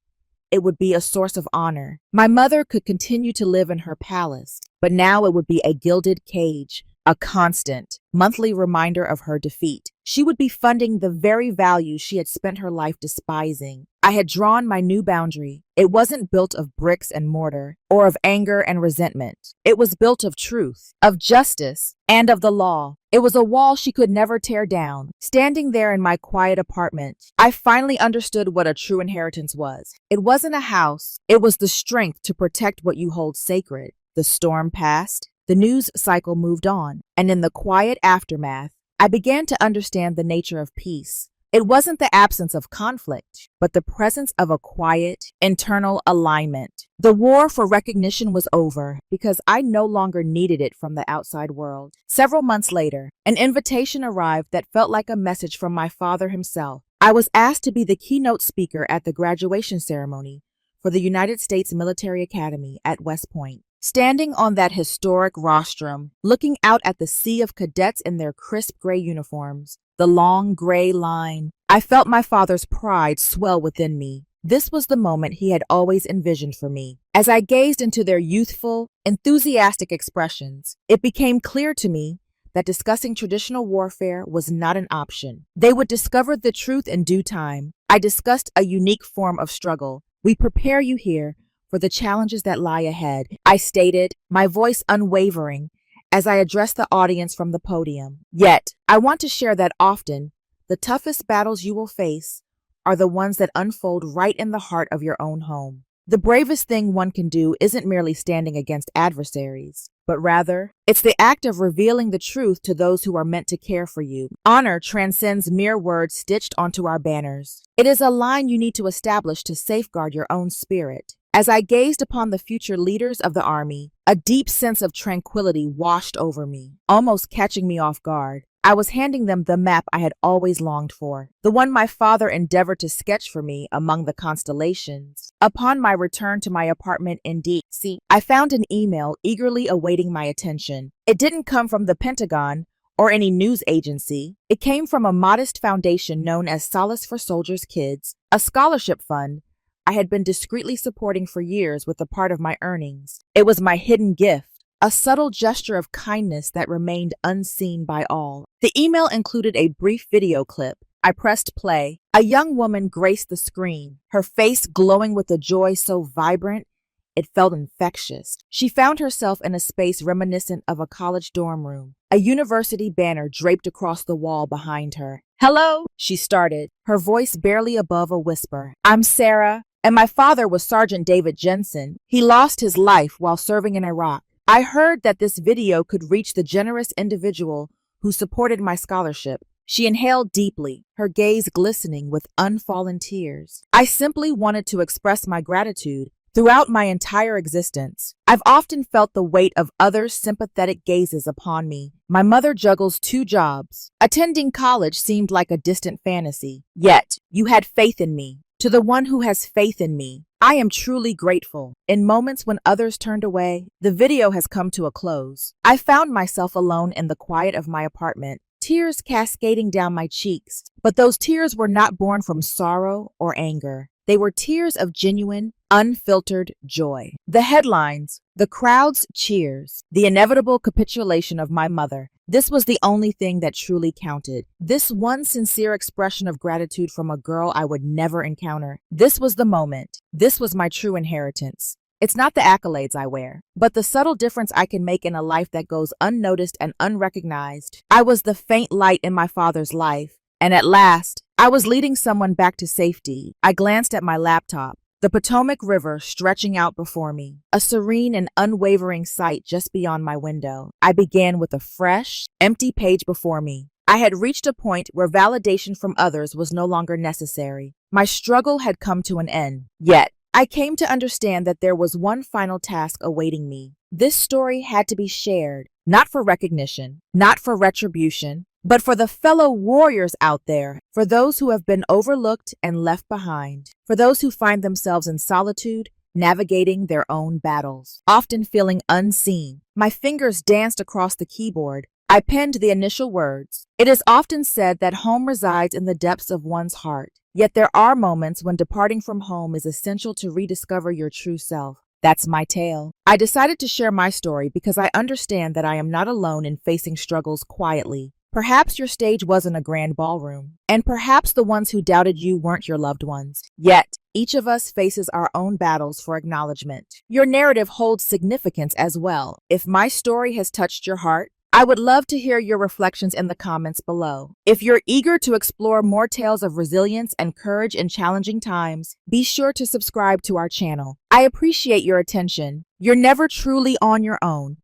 It would be a source of honor. My mother could continue to live in her palace, but now it would be a gilded cage, a constant, monthly reminder of her defeat. She would be funding the very values she had spent her life despising. I had drawn my new boundary. It wasn't built of bricks and mortar, or of anger and resentment. It was built of truth, of justice, and of the law. It was a wall she could never tear down. Standing there in my quiet apartment, I finally understood what a true inheritance was. It wasn't a house, it was the strength to protect what you hold sacred. The storm passed, the news cycle moved on, and in the quiet aftermath, I began to understand the nature of peace. It wasn't the absence of conflict, but the presence of a quiet, internal alignment. The war for recognition was over because I no longer needed it from the outside world. Several months later, an invitation arrived that felt like a message from my father himself. I was asked to be the keynote speaker at the graduation ceremony for the United States Military Academy at West Point. Standing on that historic rostrum, looking out at the sea of cadets in their crisp gray uniforms, the long gray line, I felt my father's pride swell within me. This was the moment he had always envisioned for me. As I gazed into their youthful, enthusiastic expressions, it became clear to me that discussing traditional warfare was not an option. They would discover the truth in due time. I discussed a unique form of struggle. We prepare you here for the challenges that lie ahead, I stated, my voice unwavering as I addressed the audience from the podium. Yet, I want to share that often, the toughest battles you will face are the ones that unfold right in the heart of your own home. The bravest thing one can do isn't merely standing against adversaries, but rather, it's the act of revealing the truth to those who are meant to care for you. Honor transcends mere words stitched onto our banners. It is a line you need to establish to safeguard your own spirit. As I gazed upon the future leaders of the Army, a deep sense of tranquility washed over me, almost catching me off guard. I was handing them the map I had always longed for, the one my father endeavored to sketch for me among the constellations. Upon my return to my apartment in D.C., I found an email eagerly awaiting my attention. It didn't come from the Pentagon or any news agency. It came from a modest foundation known as Solace for Soldiers' Kids, a scholarship fund I had been discreetly supporting for years with a part of my earnings. It was my hidden gift, a subtle gesture of kindness that remained unseen by all. The email included a brief video clip. I pressed play. A young woman graced the screen, her face glowing with a joy so vibrant it felt infectious. She found herself in a space reminiscent of a college dorm room, a university banner draped across the wall behind her. "Hello," she started, her voice barely above a whisper. "I'm Sarah, and my father was Sergeant David Jensen. He lost his life while serving in Iraq. I heard that this video could reach the generous individual who supported my scholarship." She inhaled deeply, her gaze glistening with unfallen tears. "I simply wanted to express my gratitude. Throughout my entire existence, I've often felt the weight of others' sympathetic gazes upon me. My mother juggles 2 jobs. Attending college seemed like a distant fantasy. Yet, you had faith in me. To the one who has faith in me, I am truly grateful." In moments when others turned away, the video has come to a close. I found myself alone in the quiet of my apartment, tears cascading down my cheeks. But those tears were not born from sorrow or anger. They were tears of genuine, unfiltered joy. The headlines, the crowd's cheers, the inevitable capitulation of my mother. This was the only thing that truly counted. This one sincere expression of gratitude from a girl I would never encounter. This was the moment. This was my true inheritance. It's not the accolades I wear, but the subtle difference I can make in a life that goes unnoticed and unrecognized. I was the faint light in my father's life, and at last, I was leading someone back to safety. I glanced at my laptop, the Potomac River stretching out before me, a serene and unwavering sight just beyond my window. I began with a fresh, empty page before me. I had reached a point where validation from others was no longer necessary. My struggle had come to an end. Yet, I came to understand that there was one final task awaiting me. This story had to be shared, not for recognition, not for retribution, but for the fellow warriors out there, for those who have been overlooked and left behind, for those who find themselves in solitude, navigating their own battles, often feeling unseen. My fingers danced across the keyboard. I penned the initial words. It is often said that home resides in the depths of one's heart, yet there are moments when departing from home is essential to rediscover your true self. That's my tale. I decided to share my story because I understand that I am not alone in facing struggles quietly. Perhaps your stage wasn't a grand ballroom, and perhaps the ones who doubted you weren't your loved ones. Yet, each of us faces our own battles for acknowledgement. Your narrative holds significance as well. If my story has touched your heart, I would love to hear your reflections in the comments below. If you're eager to explore more tales of resilience and courage in challenging times, be sure to subscribe to our channel. I appreciate your attention. You're never truly on your own.